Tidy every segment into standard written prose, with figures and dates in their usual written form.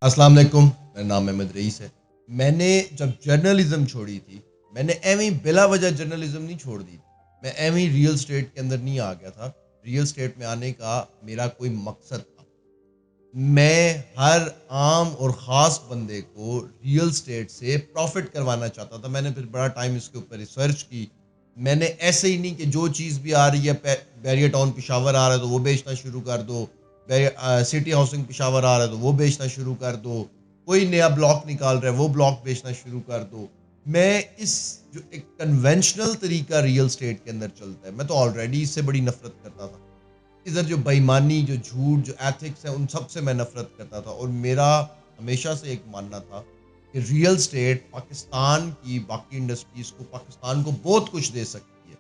السلام علیکم، میرا نام احمد رئیس ہے. میں نے جب جرنلزم چھوڑی تھی، میں نے ایویں بلا وجہ جرنلزم نہیں چھوڑ دی تھی. میں ایویں ریئل اسٹیٹ کے اندر نہیں آ گیا تھا. ریئل اسٹیٹ میں آنے کا میرا کوئی مقصد تھا. میں ہر عام اور خاص بندے کو ریئل اسٹیٹ سے پروفٹ کروانا چاہتا تھا. میں نے پھر بڑا ٹائم اس کے اوپر ریسرچ کی. میں نے ایسے ہی نہیں کہ جو چیز بھی آ رہی ہے، بیریا ٹاؤن پشاور آ رہا ہے تو وہ بیچنا شروع کر دو، سٹی ہاؤسنگ پشاور آ رہا ہے تو وہ بیچنا شروع کر دو، کوئی نیا بلاک نکال رہا ہے وہ بلاک بیچنا شروع کر دو. میں اس جو ایک کنونشنل طریقہ ریئل اسٹیٹ کے اندر چلتا ہے، میں تو آلریڈی اس سے بڑی نفرت کرتا تھا. ادھر جو بےایمانی، جو جھوٹ، جو ایتھکس ہیں، ان سب سے میں نفرت کرتا تھا. اور میرا ہمیشہ سے ایک ماننا تھا کہ ریئل اسٹیٹ پاکستان کی باقی انڈسٹریز کو، پاکستان کو بہت کچھ دے سکتی ہے.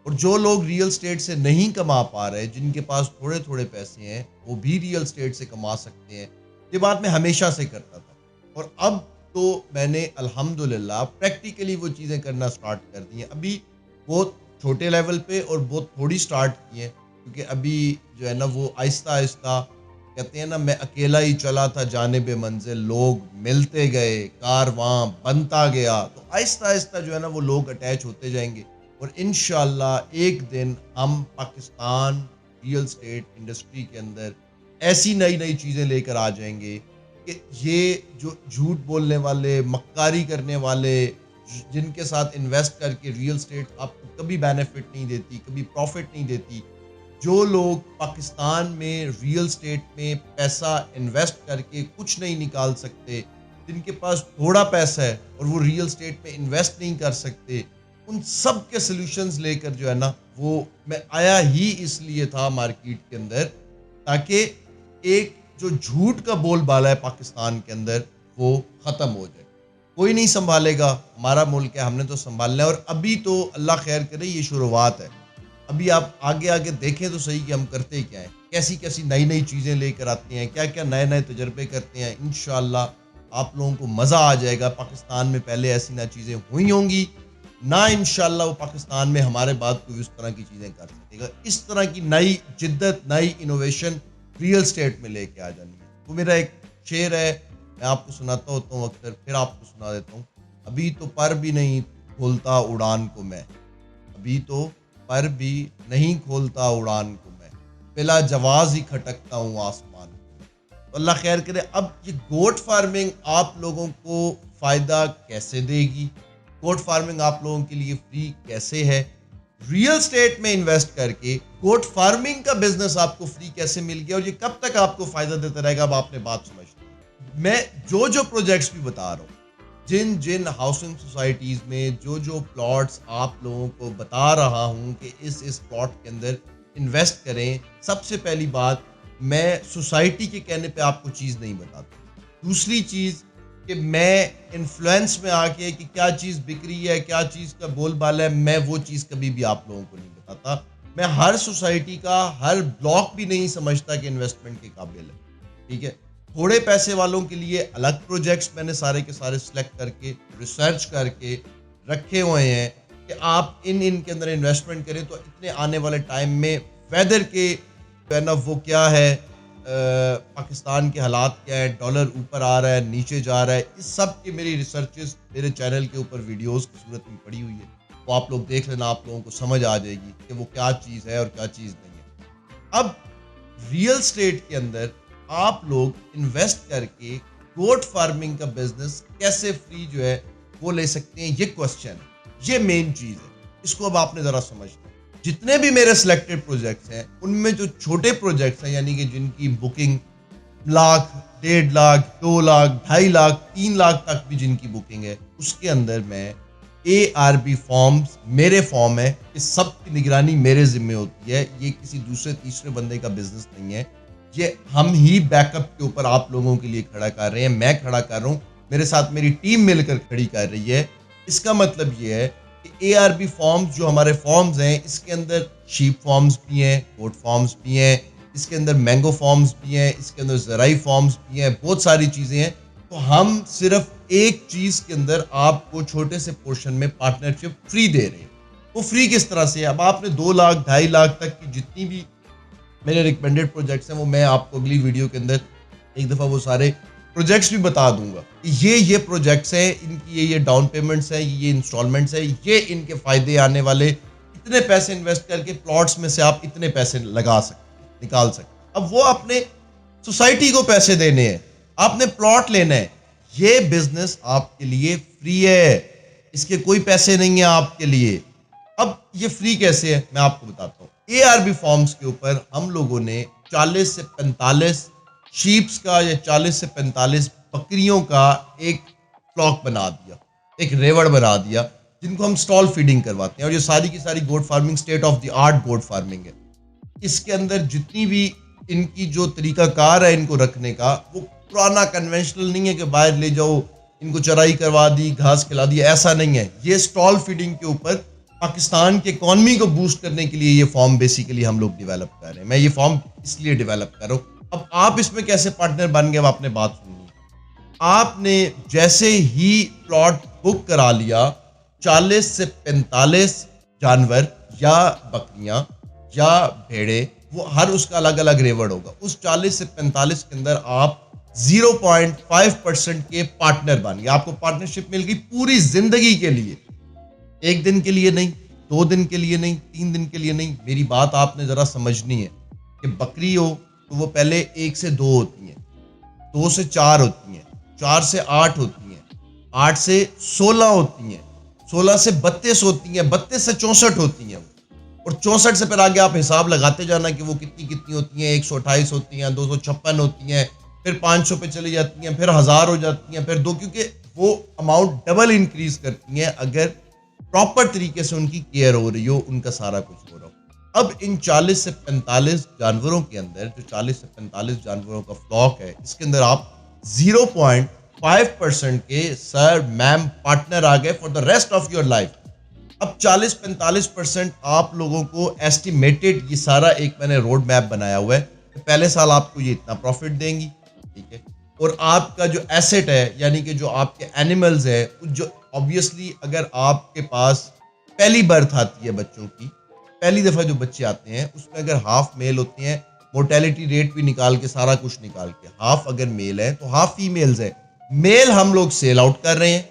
اور جو لوگ ریئل اسٹیٹ سے نہیں کما پا رہے، جن کے پاس تھوڑے تھوڑے پیسے ہیں، وہ بھی ریئل اسٹیٹ سے کما سکتے ہیں. یہ بات میں ہمیشہ سے کرتا تھا. اور اب تو میں نے الحمدللہ پریکٹیکلی وہ چیزیں کرنا سٹارٹ کر دی ہیں. ابھی بہت چھوٹے لیول پہ اور بہت تھوڑی سٹارٹ کی ہیں، کیونکہ ابھی جو ہے نا وہ آہستہ آہستہ کہتے ہیں نا، میں اکیلا ہی چلا تھا جانب منزل، لوگ ملتے گئے، کارواں بنتا گیا. تو آہستہ آہستہ جو ہے نا وہ لوگ اٹیچ ہوتے جائیں گے. اور انشاءاللہ ایک دن ہم پاکستان ریئل اسٹیٹ انڈسٹری کے اندر ایسی نئی نئی چیزیں لے کر آ جائیں گے کہ یہ جو جھوٹ بولنے والے، مکاری کرنے والے، جن کے ساتھ انویسٹ کر کے ریئل اسٹیٹ آپ کو کبھی بینیفٹ نہیں دیتی، کبھی پروفٹ نہیں دیتی، جو لوگ پاکستان میں ریئل اسٹیٹ میں پیسہ انویسٹ کر کے کچھ نہیں نکال سکتے، جن کے پاس تھوڑا پیسہ ہے اور وہ ریئل اسٹیٹ میں انویسٹ نہیں کر سکتے، ان سب کے سلوشنز لے کر جو ہے نا وہ میں آیا ہی اس لیے تھا مارکیٹ کے اندر، تاکہ ایک جو جھوٹ کا بول بالا ہے پاکستان کے اندر وہ ختم ہو جائے. کوئی نہیں سنبھالے گا، ہمارا ملک ہے، ہم نے تو سنبھالنا ہے. اور ابھی تو اللہ خیر کرے، یہ شروعات ہے. ابھی آپ آگے آگے دیکھیں تو صحیح کہ ہم کرتے کیا ہیں، کیسی کیسی نئی نئی چیزیں لے کر آتے ہیں، کیا کیا نئے نئے تجربے کرتے ہیں. انشاءاللہ آپ لوگوں کو مزہ آ جائے گا. پاکستان میں پہلے ایسی نہ چیزیں ہوئی ہوں گی، نہ انشاءاللہ وہ پاکستان میں ہمارے بعد کوئی اس طرح کی چیزیں کر سکے گا. اس طرح کی نئی جدت، نئی انوویشن ریئل اسٹیٹ میں لے کے آ جانی ہے. وہ میرا ایک شعر ہے، میں آپ کو سناتا ہوتا ہوں اکثر، پھر آپ کو سنا دیتا ہوں. ابھی تو پر بھی نہیں کھولتا اڑان کو میں، ابھی تو پر بھی نہیں کھولتا اڑان کو میں، بلا جواز ہی کھٹکتا ہوں آسمان کو. تو اللہ خیر کرے. اب یہ گوٹ فارمنگ آپ لوگوں کو فائدہ کیسے دے گی؟ گوٹ فارمنگ آپ لوگوں کے لیے فری کیسے ہے؟ ریئل اسٹیٹ میں انویسٹ کر کے گوٹ فارمنگ کا بزنس آپ کو فری کیسے مل گیا؟ اور یہ کب تک آپ کو فائدہ دیتا رہے گا؟ اب آپ نے بات سمجھنا. میں جو پروجیکٹس بھی بتا رہا ہوں، جن ہاؤسنگ سوسائٹیز میں جو پلاٹس آپ لوگوں کو بتا رہا ہوں کہ اس پلاٹ کے اندر انویسٹ کریں، سب سے پہلی بات، میں سوسائٹی کے کہنے پہ آپ کو چیز نہیں بتاتا. دوسری چیز کہ میں انفلوئنس میں آ کے کہ کیا چیز بک رہی ہے، کیا چیز کا بول بالا ہے، میں وہ چیز کبھی بھی آپ لوگوں کو نہیں بتاتا. میں ہر سوسائٹی کا ہر بلاک بھی نہیں سمجھتا کہ انویسٹمنٹ کے قابل ہے. ٹھیک ہے، تھوڑے پیسے والوں کے لیے الگ پروجیکٹس میں نے سارے کے سارے سلیکٹ کر کے ریسرچ کر کے رکھے ہوئے ہیں کہ آپ ان کے اندر انویسٹمنٹ کریں تو اتنے آنے والے ٹائم میں ویدر کے جو ہے نا وہ کیا ہے، پاکستان کے حالات کیا ہے، ڈالر اوپر آ رہا ہے، نیچے جا رہا ہے، اس سب کی میری ریسرچز میرے چینل کے اوپر ویڈیوز کی صورت میں پڑی ہوئی ہے. وہ آپ لوگ دیکھ لینا، آپ لوگوں کو سمجھ آ جائے گی کہ وہ کیا چیز ہے اور کیا چیز نہیں ہے. اب ریئل اسٹیٹ کے اندر آپ لوگ انویسٹ کر کے گوٹ فارمنگ کا بزنس کیسے فری جو ہے وہ لے سکتے ہیں، یہ کوسچن ہے، یہ مین چیز ہے. اس کو اب آپ نے ذرا سمجھنا. جتنے بھی میرے سلیکٹڈ پروجیکٹس ہیں، ان میں جو چھوٹے پروجیکٹس ہیں، یعنی کہ جن کی بکنگ لاکھ، 1.5 لاکھ، 2 لاکھ، 2.5 لاکھ، 3 لاکھ تک بھی جن کی بکنگ ہے، اس کے اندر میں ARB فارمز میرے فارم ہے، اس سب کی نگرانی میرے ذمہ ہوتی ہے. یہ کسی دوسرے تیسرے بندے کا بزنس نہیں ہے. یہ ہم ہی بیک اپ کے اوپر آپ لوگوں کے لیے کھڑا کر رہے ہیں. میں کھڑا کر رہا ہوں، میرے ساتھ میری ٹیم مل کر کھڑی کر رہی ہے. اس کا مطلب یہ ہے کہ ARB فارمز جو ہمارے فارمز ہیں، اس کے اندر شیپ فارمز بھی ہیں، گوٹ فارمز بھی ہیں، اس کے اندر مینگو فارمز بھی ہیں، اس کے اندر زرعی فارمز بھی ہیں، بہت ساری چیزیں ہیں. تو ہم صرف ایک چیز کے اندر آپ کو چھوٹے سے پورشن میں پارٹنرشپ فری دے رہے ہیں. وہ فری کس طرح سے ہے؟ اب آپ نے 2 لاکھ 2.5 لاکھ تک کی جتنی بھی میرے ریکمینڈیڈ پروجیکٹس ہیں وہ میں آپ کو اگلی ویڈیو کے اندر ایک دفعہ وہ سارے پروجیکٹس بھی بتا دوں گا کہ یہ پروجیکٹس ہیں, ان کی یہ ڈاؤن پیمنٹس ہیں, یہ انسٹالمنٹس ہیں, یہ ان کے فائدے آنے والے, اتنے پیسے انویسٹ کر کے پلاٹس میں سے آپ اتنے پیسے لگا سکتے ہیں, نکال سکتے ہیں. اب وہ اپنے سوسائٹی کو پیسے دینے ہیں, آپ نے پلاٹ لینا ہے. یہ بزنس آپ کے لیے فری ہے, اس کے کوئی پیسے نہیں ہیں آپ کے لیے. اب یہ فری کیسے ہے میں آپ کو بتاتا ہوں. ARB فارمز کے اوپر ہم لوگوں نے 40 سے 45 شیپس کا یا 40 سے 45 بکریوں کا ایک فلاک بنا دیا, ایک ریوڑ بنا دیا, جن کو ہم سٹال فیڈنگ کرواتے ہیں. اور یہ ساری کی ساری goat farming state of the art goat farming ہے. اس کے اندر جتنی بھی ان کی جو طریقہ کار ہے ان کو رکھنے کا, وہ پرانا کنونشنل نہیں ہے کہ باہر لے جاؤ ان کو چرائی کروا دی, گھاس کھلا دی, ایسا نہیں ہے. یہ سٹال فیڈنگ کے اوپر پاکستان کے اکانومی کو بوسٹ کرنے کے لیے یہ فارم بیسیکلی ہم لوگ ڈیولپ کر رہے ہیں. میں یہ فارم اس لیے ڈیولپ کر رہا ہوں. اب آپ اس میں کیسے پارٹنر بن گئے, اب آپ نے بات سنی. آپ نے جیسے ہی پلاٹ بک کرا لیا, 40 سے 45 جانور یا بکریاں یا بھیڑے, وہ ہر اس کا الگ الگ ریوڑ ہوگا. اس 40 سے 45 کے اندر آپ 0.5% کے پارٹنر بن گئے. آپ کو پارٹنرشپ مل گئی پوری زندگی کے لیے, 1 دن کے لیے نہیں, 2 دن کے لیے نہیں, 3 دن کے لیے نہیں. میری بات آپ نے ذرا سمجھنی ہے کہ بکری ہو تو وہ پہلے 1 سے 2 ہوتی ہیں, 2 سے 4 ہوتی ہیں, 4 سے 8 ہوتی ہیں, 8 سے 16 ہوتی ہیں, 16 سے 32 ہوتی ہیں, 32 سے 64 ہوتی ہیں, اور 64 سے پھر آگے آپ حساب لگاتے جانا کہ وہ کتنی ہوتی ہیں. 128 ہوتی ہیں, 256 ہوتی ہیں, پھر 500 پہ چلی جاتی ہیں, پھر 1000 ہو جاتی ہیں, پھر 2, کیونکہ وہ اماؤنٹ ڈبل انکریز کرتی ہیں اگر پراپر طریقے سے ان کی کیئر ہو رہی ہو, ان کا سارا کچھ ہو رہا ہو. اب ان 40 سے 45 جانوروں کے اندر, جو 40 سے 45 جانوروں کا فلاک ہے, اس کے اندر آپ 0.5% کے سر میم پارٹنر آ گئے for the rest of your life. اب 40-45% آپ لوگوں کو ایسٹیمیٹڈ, یہ سارا ایک میں نے روڈ میپ بنایا ہوا ہے کہ پہلے سال آپ کو یہ اتنا پروفٹ دیں گی, ٹھیک ہے, اور آپ کا جو ایسٹ ہے یعنی کہ جو آپ کے اینیملز ہے, جو obviously اگر آپ کے پاس پہلی برتھ آتی ہے بچوں کی, پہلی دفعہ جو بچے آتے ہیں اس میں اگر ہاف میل ہوتے ہیں, مورٹیلٹی ریٹ بھی نکال کے سارا کچھ نکال کے, ہاف اگر میل ہے تو ہاف فیمیلز ہے. میل ہم لوگ سیل آؤٹ کر رہے ہیں,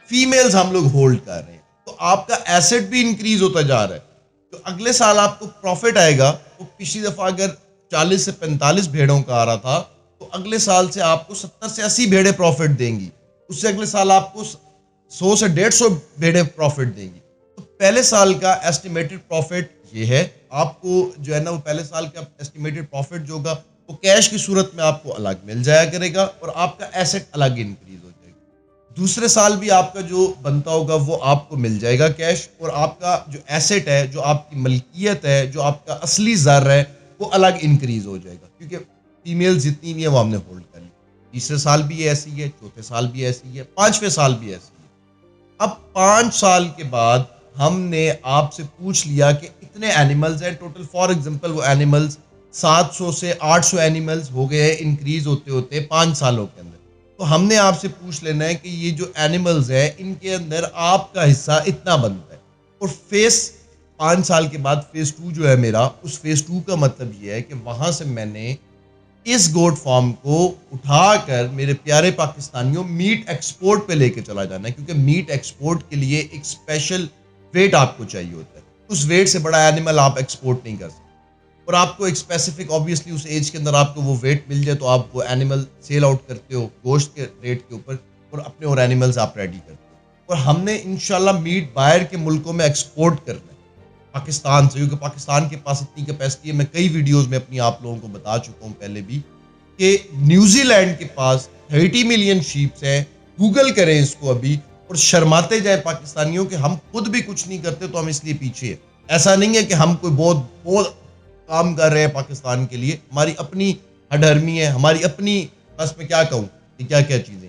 فیمیلز ہم لوگ ہولڈ کر رہے ہیں, تو آپ کا ایسٹ بھی انکریز ہوتا جا رہا ہے. تو اگلے سال آپ کو پروفٹ آئے گا, تو پچھلی دفعہ اگر 40 سے 45 بھیڑوں کا آ رہا تھا, تو اگلے سال سے آپ کو 70 سے 80 بھیڑیں پروفٹ دیں گی. اس سے اگلے سال آپ کو 100 سے 150 بھیڑیں پروفٹ دیں گی. تو پہلے سال کا ایسٹیمیٹڈ پروفٹ یہ ہے. آپ کو جو ہے نا وہ پہلے سال کا ایسٹیمیٹڈ پروفٹ جو ہوگا وہ کیش کی صورت میں آپ کو الگ مل جایا کرے گا, اور آپ کا ایسٹ الگ انکریز ہو جائے گا. دوسرے سال بھی آپ کا جو بنتا ہوگا وہ آپ کو مل جائے گا کیش, اور آپ کا جو ایسٹ ہے, جو آپ کی ملکیت ہے, جو آپ کا اصلی زر ہے, وہ الگ انکریز ہو جائے گا, کیونکہ فیمیل جتنی بھی ہیں وہ ہم نے ہولڈ کر لی. تیسرے سال بھی ایسی ہے, چوتھے سال بھی ایسی ہے, 5ویں سال بھی ایسی ہے. اب 5 سال کے بعد ہم نے آپ سے پوچھ لیا کہ اتنے اینیملز ہیں ٹوٹل, فار ایگزامپل وہ اینیملز 700 سے 800 اینیملز ہو گئے ہیں انکریز ہوتے ہوتے 5 سالوں کے اندر. تو ہم نے آپ سے پوچھ لینا ہے کہ یہ جو اینیملز ہیں ان کے اندر آپ کا حصہ اتنا بنتا ہے. اور فیس 5 سال کے بعد فیس 2 جو ہے میرا, اس فیس 2 کا مطلب یہ ہے کہ وہاں سے میں نے اس گوٹ فارم کو اٹھا کر میرے پیارے پاکستانیوں میٹ ایکسپورٹ پہ لے کے چلا جانا ہے, کیونکہ میٹ ایکسپورٹ کے لیے ایک اسپیشل ویٹ آپ کو چاہیے ہوتا ہے. اس ویٹ سے بڑا اینیمل آپ ایکسپورٹ نہیں کر سکتے, اور آپ کو ایک اسپیسیفک اوبیسلی اس ایج کے اندر آپ کو وہ ویٹ مل جائے تو آپ وہ اینیمل سیل آؤٹ کرتے ہو گوشت کے ریٹ کے اوپر, اور اپنے اور اینیملز آپ ریڈی کرتے ہو. اور ہم نے انشاءاللہ میٹ باہر کے ملکوں میں ایکسپورٹ کرنا ہے پاکستان سے, کیونکہ پاکستان کے پاس اتنی کیپیسٹی ہے. میں کئی ویڈیوز میں اپنی آپ لوگوں کو بتا چکا ہوں پہلے بھی کہ نیوزی لینڈ کے پاس 30 ملین شیپس ہیں. گوگل کریں اس کو ابھی, اور شرماتے جائیں پاکستانیوں کہ ہم خود بھی کچھ نہیں کرتے تو ہم اس لیے پیچھے ہیں. ایسا نہیں ہے کہ ہم کوئی بہت کام کر رہے ہیں پاکستان کے لیے, ہماری اپنی ہڈرمی ہے, ہماری اپنی, بس میں کیا کہوں کہ کیا کیا چیزیں.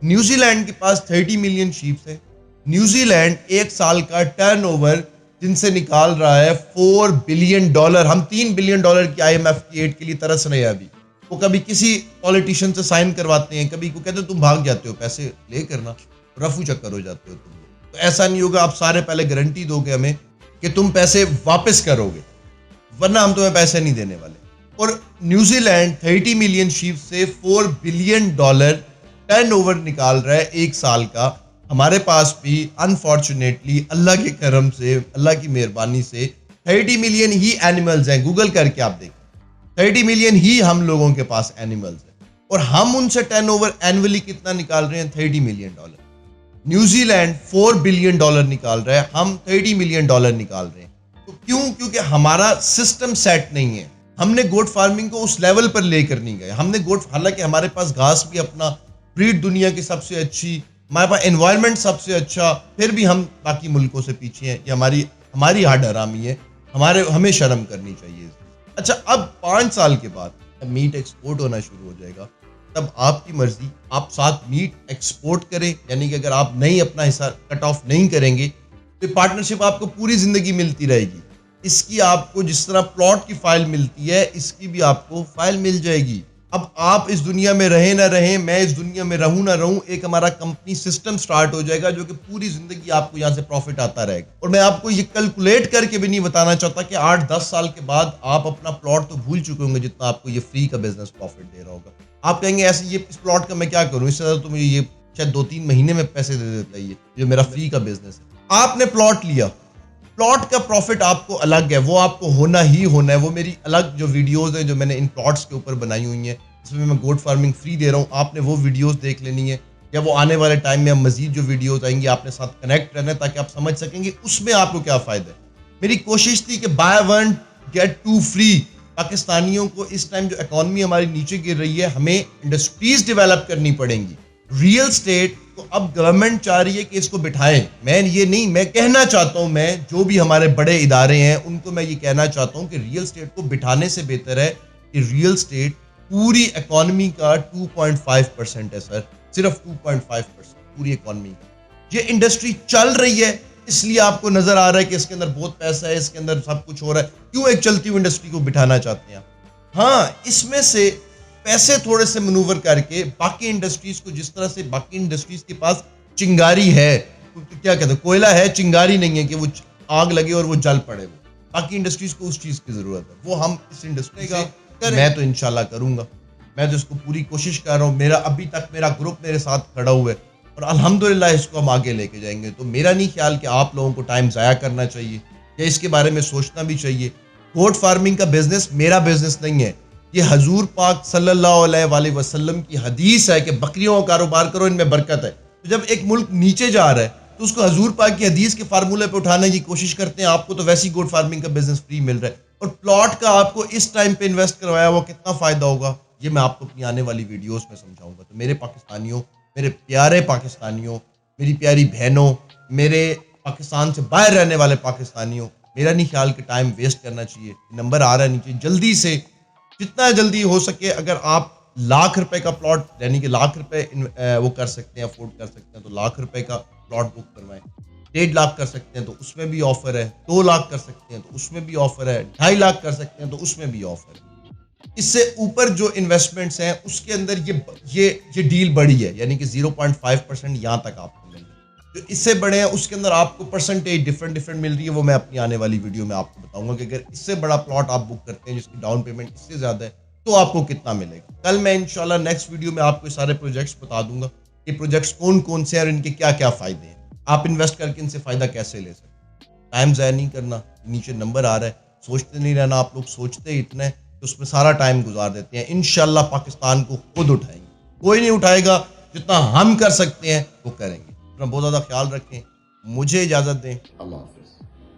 نیوزی لینڈ کے پاس 30 ملین شیپس ہیں. نیوزی لینڈ ایک سال کا ٹرن اوور جن سے نکال رہا ہے $4 بلین. ہم $3 بلین کی IMF کی ایڈ کے لیے ترس رہے ہیں ابھی. وہ کبھی کسی پولیٹیشین سے سائن کرواتے ہیں, کبھی کو کہتے ہیں تم بھاگ جاتے ہو پیسے لے کرنا, رفو چکر ہو جاتے ہو تم لوگ. تو ایسا نہیں ہوگا, آپ سارے پہلے گارنٹی دو گے ہمیں کہ تم پیسے واپس کرو گے, ورنہ ہم تمہیں پیسے نہیں دینے والے. اور نیوزی لینڈ 30 ملین شیپ سے $4 بلین ٹرن اوور نکال رہا ہے ایک سال کا. ہمارے پاس بھی انفارچونیٹلی اللہ کے کرم سے, اللہ کی مہربانی سے 30 ملین ہی اینیملز ہیں. گوگل کر کے آپ دیکھیں, 30 ملین ہی ہم لوگوں کے پاس اینیملز ہیں, اور ہم ان سے ٹرن اوور اینولی کتنا نکال رہے ہیں؟ $30 ملین. نیوزی لینڈ $4 بلین نکال رہا ہے, ہم $30 ملین نکال رہے ہیں. تو کیوں؟ کیونکہ ہمارا سسٹم سیٹ نہیں ہے. ہم نے گوٹ فارمنگ کو اس لیول پر لے کر نہیں گئے. ہم نے حالانکہ ہمارے پاس گھاس بھی اپنا, بریڈ دنیا کی سب سے اچھی, ہمارے پاس انوائرمنٹ سب سے اچھا, پھر بھی ہم باقی ملکوں سے پیچھے ہیں. یہ ہماری ہڈ حرامی ہے, ہمیں شرم کرنی چاہیے. اچھا, اب 5 سال کے بعد میٹ ایکسپورٹ ہونا شروع ہو جائے گا, تب آپ کی مرضی, آپ ساتھ میٹ ایکسپورٹ کریں, یعنی کہ اگر آپ نہیں اپنا حصہ کٹ آف نہیں کریں گے تو پارٹنرشپ آپ کو پوری زندگی ملتی رہے گی. اس کی آپ کو جس طرح پلاٹ کی فائل ملتی ہے, اس کی بھی آپ کو فائل مل جائے گی. اب آپ اس دنیا میں رہیں نہ رہیں, میں اس دنیا میں رہوں نہ رہوں, ایک ہمارا کمپنی سسٹم سٹارٹ ہو جائے گا جو کہ پوری زندگی آپ کو یہاں سے پروفٹ آتا رہے گا. اور میں آپ کو یہ کیلکولیٹ کر کے بھی نہیں بتانا چاہتا کہ 8-10 سال کے بعد آپ اپنا پلاٹ تو بھول چکے ہوں گے جتنا آپ کو یہ فری کا بزنس پروفٹ دے رہا ہوگا. آپ کہیں گے ایسے یہ اس پلاٹ کا میں کیا کروں, اس سے زیادہ تو مجھے یہ شاید 2-3 مہینے میں پیسے دے دیتا ہے, یہ جو میرا فری کا بزنس ہے. آپ نے پلاٹ لیا, پلاٹ کا پروفٹ آپ کو الگ ہے, وہ آپ کو ہونا ہی ہونا ہے. وہ میری الگ جو ویڈیوز ہیں جو میں نے ان پلاٹس کے اوپر بنائی ہوئی ہیں, اس میں گوٹ فارمنگ فری دے رہا ہوں, آپ نے وہ ویڈیوز دیکھ لینی ہے, یا وہ آنے والے ٹائم میں مزید جو ویڈیوز آئیں گی آپ نے ساتھ کنیکٹ کرنا ہے تاکہ آپ سمجھ سکیں گے اس میں آپ کو کیا فائدہ ہے. میری کوشش تھی کہ بائی 1 گیٹ 2 فری. پاکستانیوں کو اس ٹائم جو اکانومی ہماری نیچے گر رہی ہے, ہمیں انڈسٹریز ڈیولپ کرنی پڑیں گی. ریئل اسٹیٹ تو اب گورنمنٹ چاہ رہی ہے کہ اس کو بٹھائیں. میں یہ نہیں, میں کہنا چاہتا ہوں, میں جو بھی ہمارے بڑے ادارے ہیں ان کو میں یہ کہنا چاہتا ہوں کہ ریئل اسٹیٹ کو بٹھانے سے بہتر ہے کہ ریئل اسٹیٹ پوری اکانومی کا 2.5% ہے سر, صرف 2.5% پوری اکانومی کا. یہ انڈسٹری چل رہی ہے, اس لیے آپ کو نظر آ رہا ہے کہ اس کے اندر بہت پیسہ ہے, اس کے اندر سب کچھ ہو رہا ہے. کیوں ایک چلتی ہوئی انڈسٹری کو بٹھانا چاہتے ہیں؟ ہاں, اس میں سے پیسے تھوڑے سے منور کر کے باقی انڈسٹریز کو, جس طرح سے باقی انڈسٹریز کے پاس چنگاری ہے, کیا کہتے ہیں, کوئلہ ہے, چنگاری نہیں ہے کہ وہ آگ لگے اور وہ جل پڑے. وہ باقی انڈسٹریز کو اس چیز کی ضرورت ہے, وہ ہم اس انڈسٹری کا میں تو انشاءاللہ کروں گا. میں تو اس کو پوری کوشش کر رہا ہوں. میرا ابھی تک میرا گروپ میرے ساتھ کھڑا ہوا ہے اور الحمدللہ اس کو ہم آگے لے کے جائیں گے. تو میرا نہیں خیال کہ آپ لوگوں کو ٹائم ضائع کرنا چاہیے یا اس کے بارے میں سوچنا بھی چاہیے. گوٹ فارمنگ کا بزنس میرا بزنس نہیں ہے, یہ حضور پاک صلی اللہ علیہ وآلہ وسلم کی حدیث ہے کہ بکریوں کا کاروبار کرو, ان میں برکت ہے. تو جب ایک ملک نیچے جا رہا ہے تو اس کو حضور پاک کی حدیث کے فارمولے پہ اٹھانے کی کوشش کرتے ہیں. آپ کو تو ویسی گوٹ فارمنگ کا بزنس فری مل رہا ہے, اور پلاٹ کا آپ کو اس ٹائم پہ انویسٹ کروایا وہ کتنا فائدہ ہوگا یہ میں آپ کو اپنی آنے والی ویڈیوز میں سمجھاؤں گا. تو میرے پاکستانیوں, میرے پیارے پاکستانیوں, میری پیاری بہنوں, میرے پاکستان سے باہر رہنے والے پاکستانیوں, میرا نہیں خیال کہ ٹائم ویسٹ کرنا چاہیے. نمبر آ رہا ہے نیچے, جلدی سے جتنا جلدی ہو سکے, اگر آپ ₹1,00,000 کا پلاٹ یعنی کہ ₹1,00,000 وہ کر سکتے ہیں, افورڈ کر سکتے ہیں, تو ₹1,00,000 کا پلاٹ بک کروائیں. 1.5 کر سکتے ہیں تو اس میں بھی آفر ہے, 2 لاکھ کر سکتے ہیں تو اس میں بھی آفر ہے, 2.5 لاکھ کر سکتے ہیں تو اس میں بھی آفر ہے. اس سے اوپر جو انویسٹمنٹس ہیں اس کے اندر یہ ڈیل بڑی ہے, یعنی کہ 0.5% یہاں تک آپ کو مل رہی ہے. جو اس سے بڑے ہیں اس کے اندر آپ کو پرسنٹیج ڈفرنٹ مل رہی ہے, وہ میں اپنی آنے والی ویڈیو میں آپ کو بتاؤں گا کہ اگر اس سے بڑا پلاٹ آپ بک کرتے ہیں جس کی ڈاؤن پیمنٹ اس سے زیادہ ہے تو آپ کو کتنا ملے گا. کل میں انشاءاللہ نیکسٹ ویڈیو میں آپ کو سارے پروجیکٹس بتا دوں گا کہ پروجیکٹس کون کون سے ہیں اور ان کے کیا کیا فائدے ہیں, آپ انویسٹ کر کے ان سے فائدہ کیسے لے سکتے. ٹائم ضائع نہیں کرنا, نیچے نمبر آ رہا ہے, سوچتے نہیں رہنا. آپ لوگ سوچتے اتنا ہے کہ اس میں سارا ٹائم گزار دیتے ہیں. انشاءاللہ پاکستان کو خود اٹھائیں گے, کوئی نہیں اٹھائے گا. جتنا ہم کر سکتے ہیں وہ کریں گے. اپنا بہت زیادہ خیال رکھیں, مجھے اجازت دیں. اللہ حافظ.